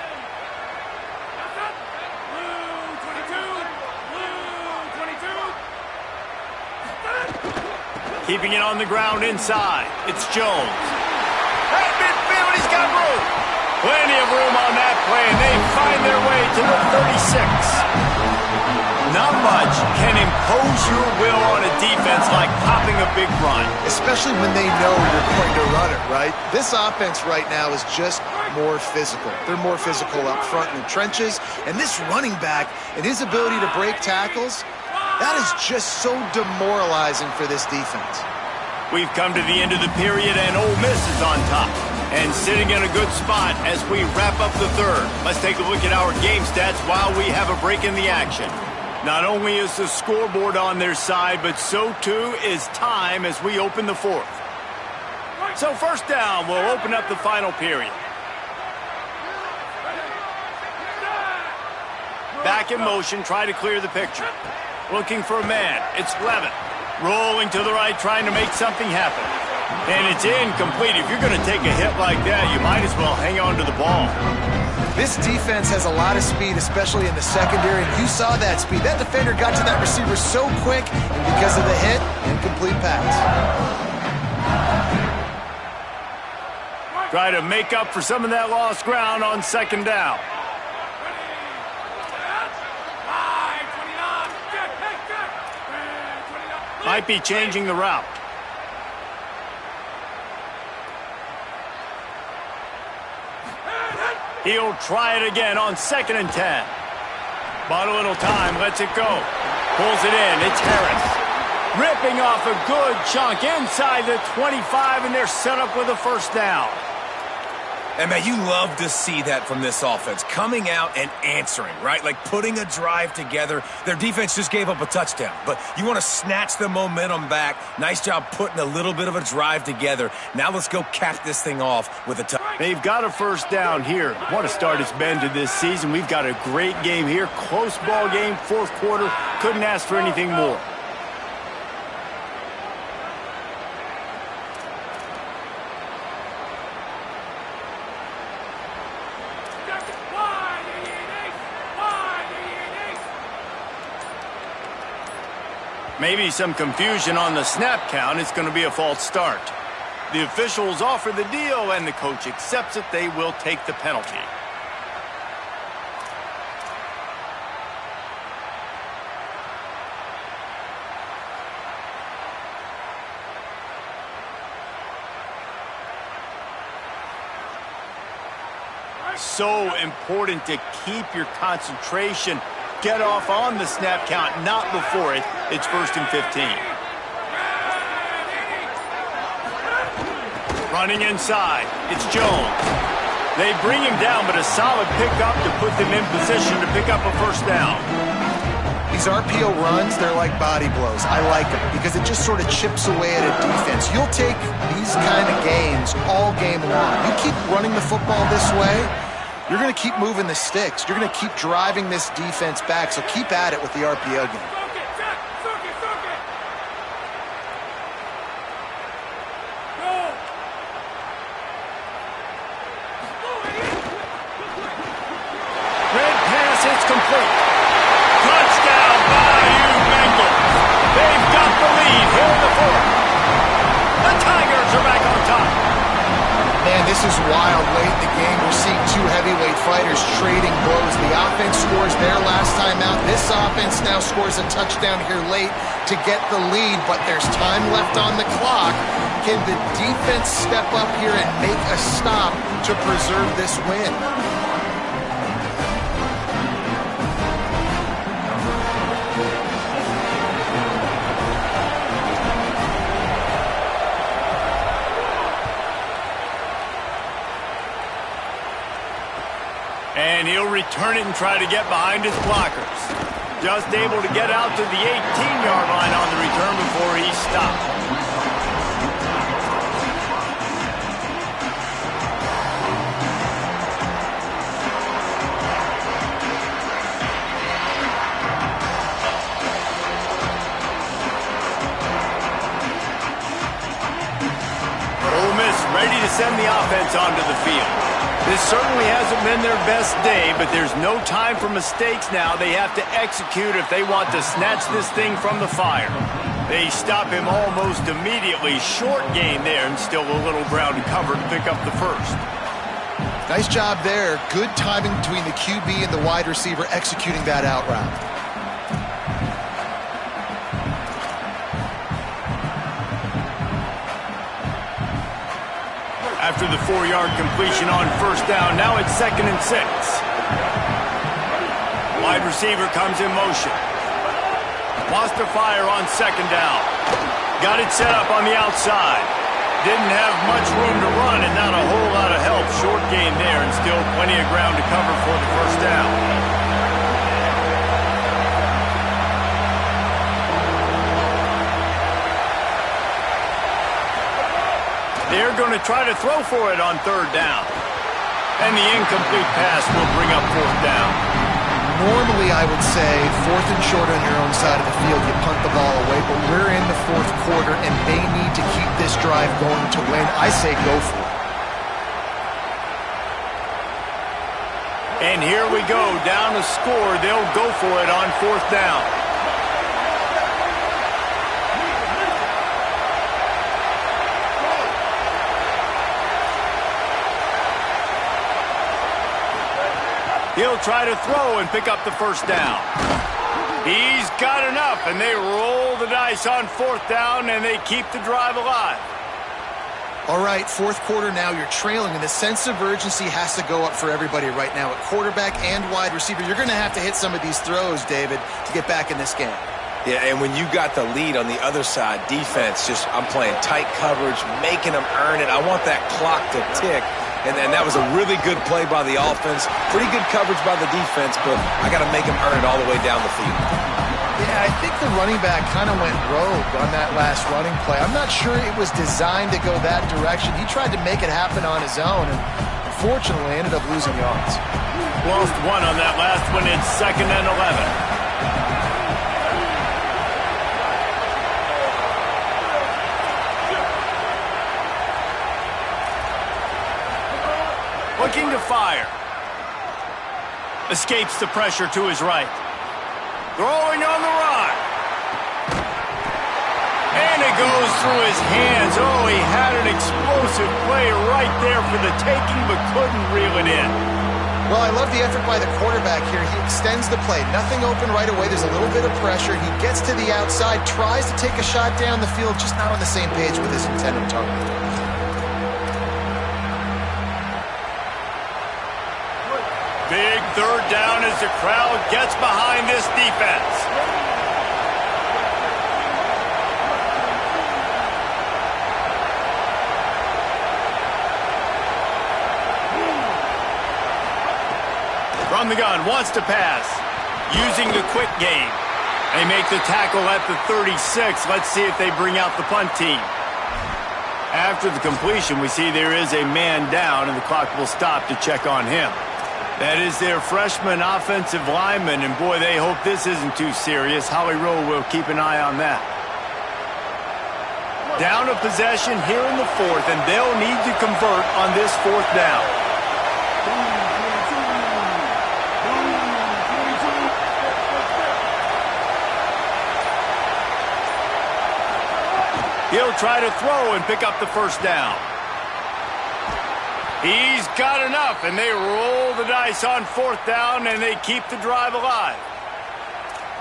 Keeping it on the ground inside. It's Jones. At midfield, he's got room. Plenty of room on that play, and they find their way to the 36. Not much can impose your will on a defense like popping a big run.
Especially when they know you're going to run it, right? This offense right now is just more physical. They're more physical up front in the trenches, and this running back and his ability to break tackles, that is just so demoralizing for this defense.
We've come to the end of the period, and Ole Miss is on top and sitting in a good spot as we wrap up the 3rd. Let's take a look at our game stats while we have a break in the action. Not only is the scoreboard on their side, but so too is time as we open the 4th. So 1st down, we'll open up the final period. Back in motion, try to clear the picture. Looking for a man. It's Levin. Rolling to the right, trying to make something happen. And it's incomplete. If you're going to take a hit like that, you might as well hang on to the ball.
This defense has a lot of speed, especially in the secondary, and you saw that speed. That defender got to that receiver so quick, and because of the hit, incomplete pass.
Try to make up for some of that lost ground on 2nd down. Might be changing the route. He'll try it again on 2nd and 10. Bought a little time, lets it go. Pulls it in, it's Harris. Ripping off a good chunk inside the 25, and they're set up with a 1st down.
And, man, you love to see that from this offense, coming out and answering, right? Like putting a drive together. Their defense just gave up a touchdown, but you want to snatch the momentum back. Nice job putting a little bit of a drive together. Now let's go cap this thing off with a touchdown.
They've got a 1st down here. What a start it's been to this season. We've got a great game here. Close ball game, 4th quarter. Couldn't ask for anything more. Maybe some confusion on the snap count. It's going to be a false start. The officials offer the deal, and the coach accepts it. They will take the penalty. So important to keep your concentration. Get off on the snap count, not before it. It's 1st and 15. Running inside, it's Jones. They bring him down, but a solid pickup to put them in position to pick up a first down.
These RPO runs, they're like body blows. I like them because it just sort of chips away at a defense. You'll take these kind of games all game long. You keep running the football this way, you're going to keep moving the sticks. You're going to keep driving this defense back, so keep at it with the RPO game.
Red pass, it's complete. Touchdown, Bayou Bengals. They've got the lead here in the fourth. The Tigers are back on top.
Man, this is wild. Late in the game, we're seeing two heavyweight fighters trading blows. The offense scores their last time out. This offense now scores a touchdown here late to get the lead, but there's time left on the clock. Can the defense step up here and make a stop to preserve this win?
And he'll return it and try to get behind his blockers. Just able to get out to the 18-yard line on the return before he stopped. Ole Miss ready to send the offense onto the field. This certainly hasn't been their best day, but there's no time for mistakes now. They have to execute if they want to snatch this thing from the fire. They stop him almost immediately. Short gain there, and still a little ground to cover to pick up the first.
Nice job there. Good timing between the QB and the wide receiver executing that out route.
After the 4-yard completion on first down, now it's 2nd and 6. Wide receiver comes in motion. Wants to fire on 2nd down. Got it set up on the outside. Didn't have much room to run and not a whole lot of help. Short gain there and still plenty of ground to cover for the first down. They're going to try to throw for it on 3rd down. And the incomplete pass will bring up 4th down.
Normally, I would say 4th and short on your own side of the field, you punt the ball away, but we're in the 4th quarter, and they need to keep this drive going to win. I say go for it.
And here we go, down a score. They'll go for it on 4th down. He'll try to throw and pick up the first down. He's got enough, and they roll the dice on 4th down, and they keep the drive alive.
All right, 4th quarter now, you're trailing, and the sense of urgency has to go up for everybody right now at quarterback and wide receiver. You're going to have to hit some of these throws, David, to get back in this game.
Yeah, and when you got the lead on the other side, defense, I'm playing tight coverage, making them earn it. I want that clock to tick. And that was a really good play by the offense. Pretty good coverage by the defense, but I got to make them earn it all the way down the field.
Yeah, I think the running back kind of went rogue on that last running play. I'm not sure it was designed to go that direction. He tried to make it happen on his own, and unfortunately ended up losing yards.
Lost 1 on that last one. It's 2nd and 11. Looking to fire. Escapes the pressure to his right. Throwing on the run. And it goes through his hands. Oh, he had an explosive play right there for the taking, but couldn't reel it in.
Well, I love the effort by the quarterback here. He extends the play. Nothing open right away. There's a little bit of pressure. He gets to the outside, tries to take a shot down the field, just not on the same page with his intended target.
Big 3rd down as the crowd gets behind this defense. From the gun, wants to pass. Using the quick game. They make the tackle at the 36. Let's see if they bring out the punt team. After the completion, we see there is a man down, and the clock will stop to check on him. That is their freshman offensive lineman, and boy, they hope this isn't too serious. Holly Rowe will keep an eye on that. Down a possession here in the fourth, and they'll need to convert on this fourth down. He'll try to throw and pick up the first down. He's got enough, and they roll the dice on fourth down, and they keep the drive alive.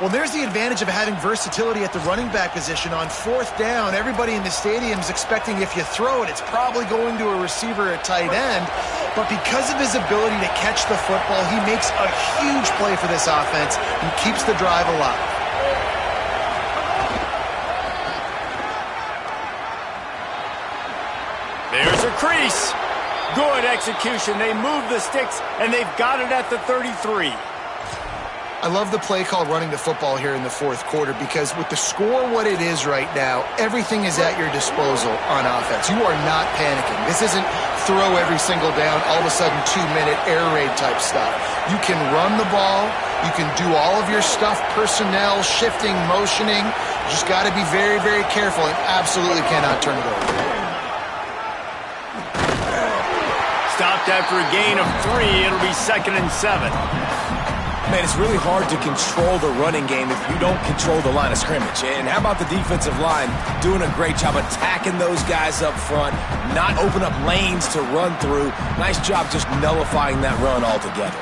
Well, there's the advantage of having versatility at the running back position. On fourth down, everybody in the stadium is expecting if you throw it, it's probably going to a receiver at tight end. But because of his ability to catch the football, he makes a huge play for this offense and keeps the drive alive.
There's a crease. Good execution. They move the sticks, and they've got it at the 33.
I love the play call running the football here in the fourth quarter because with the score what it is right now, everything is at your disposal on offense. You are not panicking. This isn't throw every single down, all of a sudden 2-minute air raid type stuff. You can run the ball. You can do all of your stuff, personnel, shifting, motioning. You just got to be very, very careful and absolutely cannot turn it over.
Stopped after a gain of 3. It'll be 2nd and 7.
Man, it's really hard to control the running game if you don't control the line of scrimmage. And how about the defensive line doing a great job attacking those guys up front, not open up lanes to run through. Nice job just nullifying that run altogether.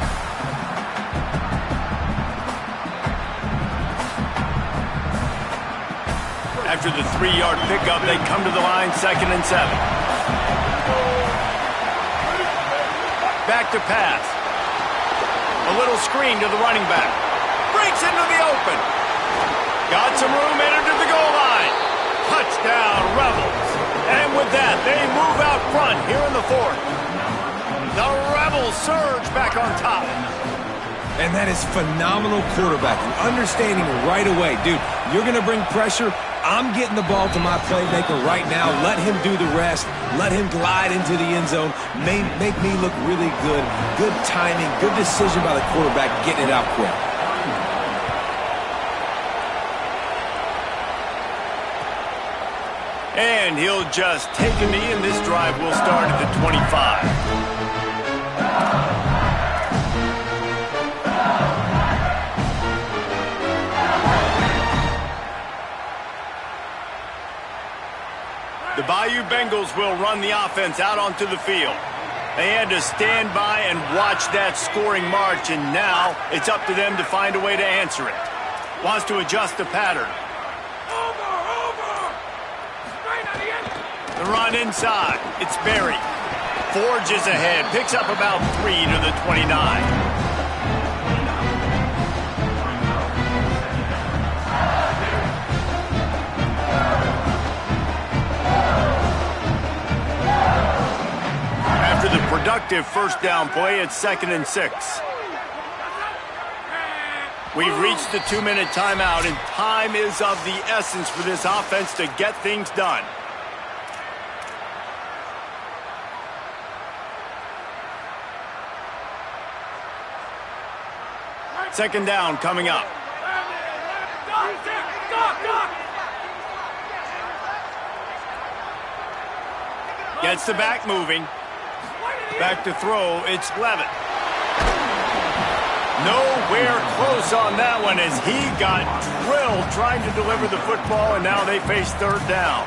After the 3-yard pickup, they come to the line, 2nd and 7. Back to pass. A little screen to the running back. Breaks into the open. Got some room, entered to the goal line. Touchdown, Rebels. And with that, they move out front here in the fourth. The Rebels surge back on top.
And that is phenomenal quarterbacking. Understanding right away, dude, you're going to bring pressure. I'm getting the ball to my playmaker right now. Let him do the rest. Let him glide into the end zone. Make me look really good. Good timing. Good decision by the quarterback getting it out quick.
And he'll just take a knee, and this drive will start at the 25. The Bayou Bengals will run the offense out onto the field. They had to stand by and watch that scoring march, and now it's up to them to find a way to answer it. Wants to adjust the pattern. The run inside. It's Berry. Forges ahead. Picks up about 3 to the 29. After the productive first down play, it's 2nd and 6. We've reached the 2-minute timeout, and time is of the essence for this offense to get things done. Second down coming up. Gets the back moving. Back to throw, it's Levitt. Nowhere close on that one as he got drilled trying to deliver the football, and now they face third down.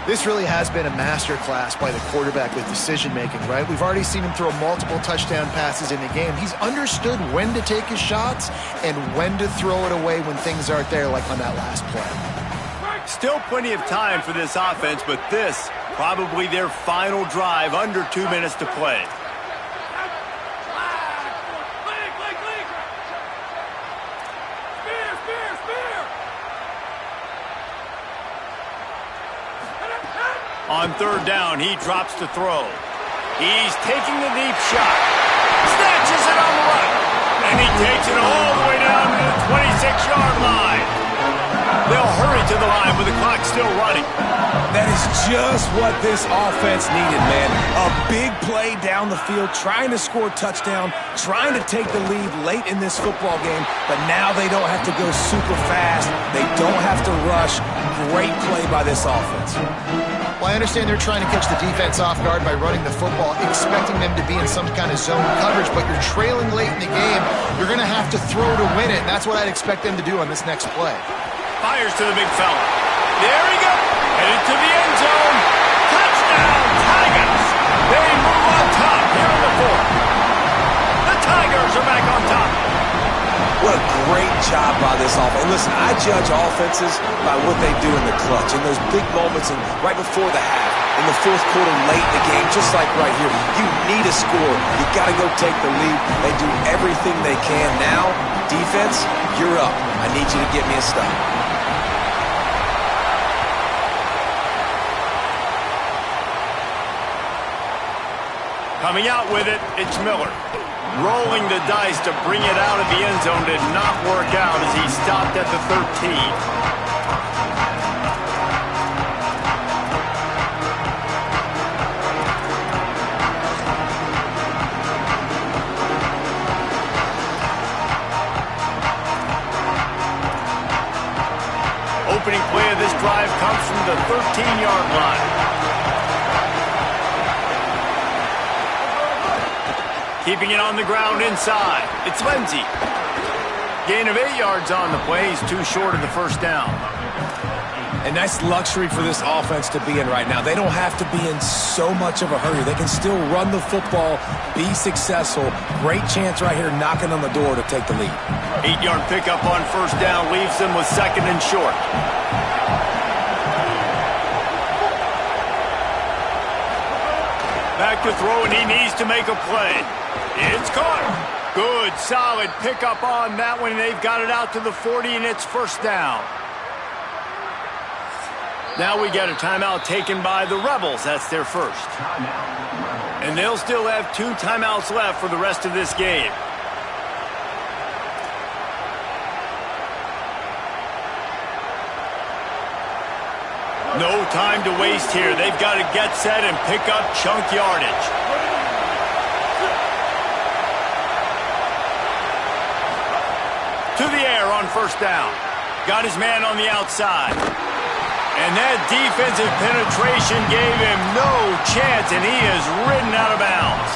This really has been a masterclass by the quarterback with decision-making, right? We've already seen him throw multiple touchdown passes in the game. He's understood when to take his shots and when to throw it away when things aren't there, like on that last play.
Still plenty of time for this offense, but this probably their final drive, under 2 minutes to play. On third down, he drops to throw. He's taking the deep shot. Snatches it on the right. And he takes it all the way down to the 26-yard line. They'll hurry to the line with the clock still running.
That is just what this offense needed, man. A big play down the field, trying to score a touchdown, trying to take the lead late in this football game, but now they don't have to go super fast. They don't have to rush. Great play by this offense.
Well, I understand they're trying to catch the defense off guard by running the football, expecting them to be in some kind of zone coverage, but you're trailing late in the game. You're going to have to throw to win it, and that's what I'd expect them to do on this next play.
Fires to the big fella. There he goes. Headed to the end zone. Touchdown, Tigers. They move on top here in the fourth. The Tigers are back on top.
What a great job by this offense. And listen, I judge offenses by what they do in the clutch, in those big moments and right before the half, in the fourth quarter, late in the game, just like right here. You need a score. You got to go take the lead. They do everything they can. Now, defense, you're up. I need you to get me a stop.
Coming out with it, it's Miller. Rolling the dice to bring it out of the end zone did not work out as he stopped at the 13. Opening play of this drive comes from the 13-yard line. Keeping it on the ground inside. It's Lindsey. Gain of 8 yards on the play. He's too short of the first down.
A nice luxury for this offense to be in right now. They don't have to be in so much of a hurry. They can still run the football, be successful. Great chance right here knocking on the door to take the lead.
8-yard pickup on first down leaves them with second and short. Back to throw, and he needs to make a play. It's caught. Good, solid pickup on that one. They've got it out to the 40, and it's first down. Now we get a timeout taken by the Rebels. That's their first. And they'll still have 2 timeouts left for the rest of this game. No time to waste here. They've got to get set and pick up chunk yardage. To the air on first down. Got his man on the outside. And that defensive penetration gave him no chance, and he is ridden out of bounds.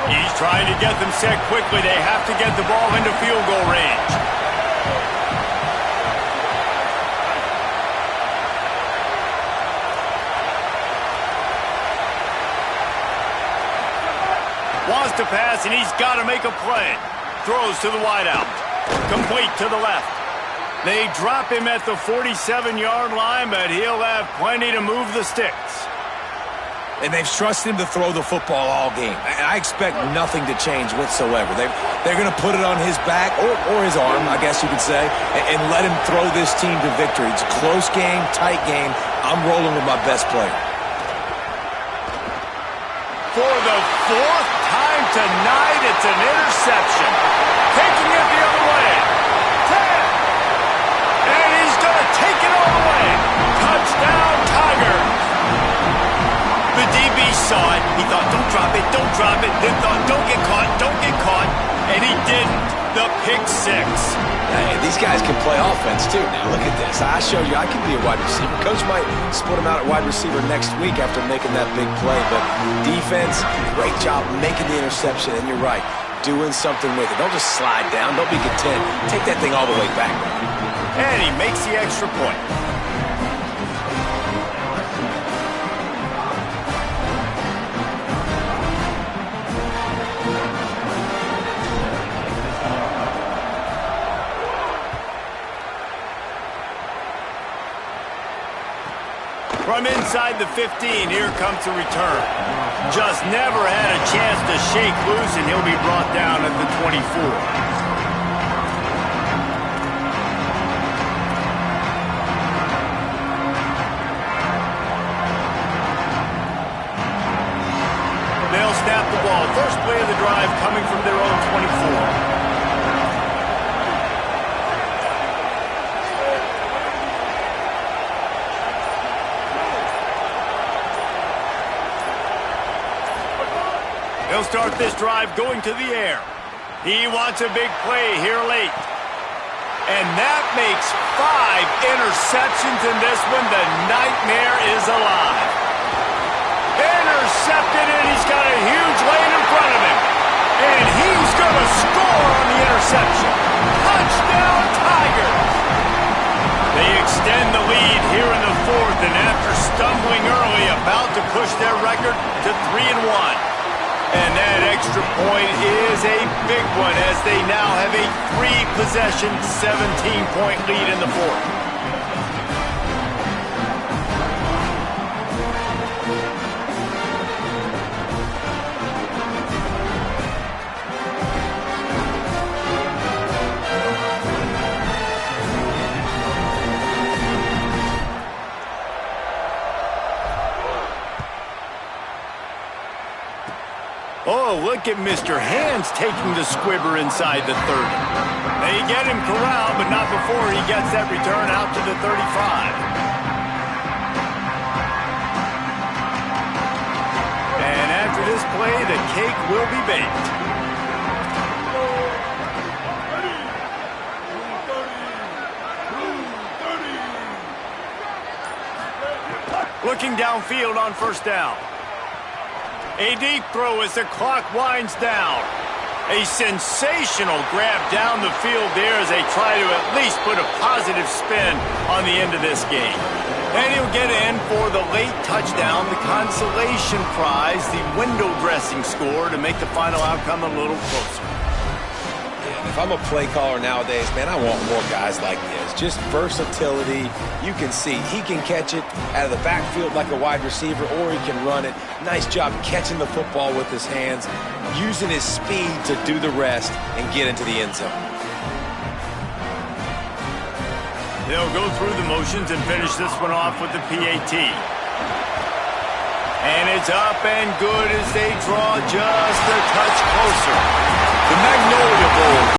He's trying to get them set quickly. They have to get the ball into field goal range. Wants to pass, and he's got to make a play. Throws to the wideout. Complete to the left. They drop him at the 47-yard line, but he'll have plenty to move the sticks.
And they've trusted him to throw the football all game. I expect nothing to change whatsoever. They're going to put it on his back, or his arm, I guess you could say, and let him throw this team to victory. It's a close game, tight game. I'm rolling with my best player.
For the 4th time tonight, it's an interception. Taking it the other way. 10. And he's going to take it all the way. Touchdown, Tigers. The DB saw it. He thought, don't drop it, don't drop it. Then thought, don't get caught, don't get caught. And he didn't. The pick 6.
Hey, these guys can play offense, too. Now, look at this. I show you I can be a wide receiver. Coach might split him out at wide receiver next week after making that big play. But defense, great job making the interception. And you're right, doing something with it. Don't just slide down. Don't be content. Take that thing all the way back.
And he makes the extra point. From inside the 15, here comes the return. Just never had a chance to shake loose, and he'll be brought down at the 24. they'll snap the ball. First play of the drive coming from their own 24. He'll start this drive going to the air. He wants a big play here late. And that makes 5 interceptions in this one. The nightmare is alive. Intercepted, and he's got a huge lane in front of him. And he's going to score on the interception. Touchdown, Tigers! They extend the lead here in the fourth, and after stumbling early, about to push their record to 3-1. And that extra point is a big one as they now have a 3-possession, 17-point lead in the fourth. Oh, look at Mr. Hands taking the squibber inside the 30. They get him corralled, but not before he gets that return out to the 35. And after this play, the cake will be baked. Looking downfield on first down. A deep throw as the clock winds down. A sensational grab down the field there as they try to at least put a positive spin on the end of this game. And he'll get in for the late touchdown, the consolation prize, the window dressing score to make the final outcome a little closer.
If I'm a play caller nowadays, man, I want more guys like this. Just versatility. You can see he can catch it out of the backfield like a wide receiver, or he can run it. Nice job catching the football with his hands, using his speed to do the rest and get into the end zone.
They'll go through the motions and finish this one off with the PAT. And it's up and good as they draw just a touch closer. The Magnolia Bowl.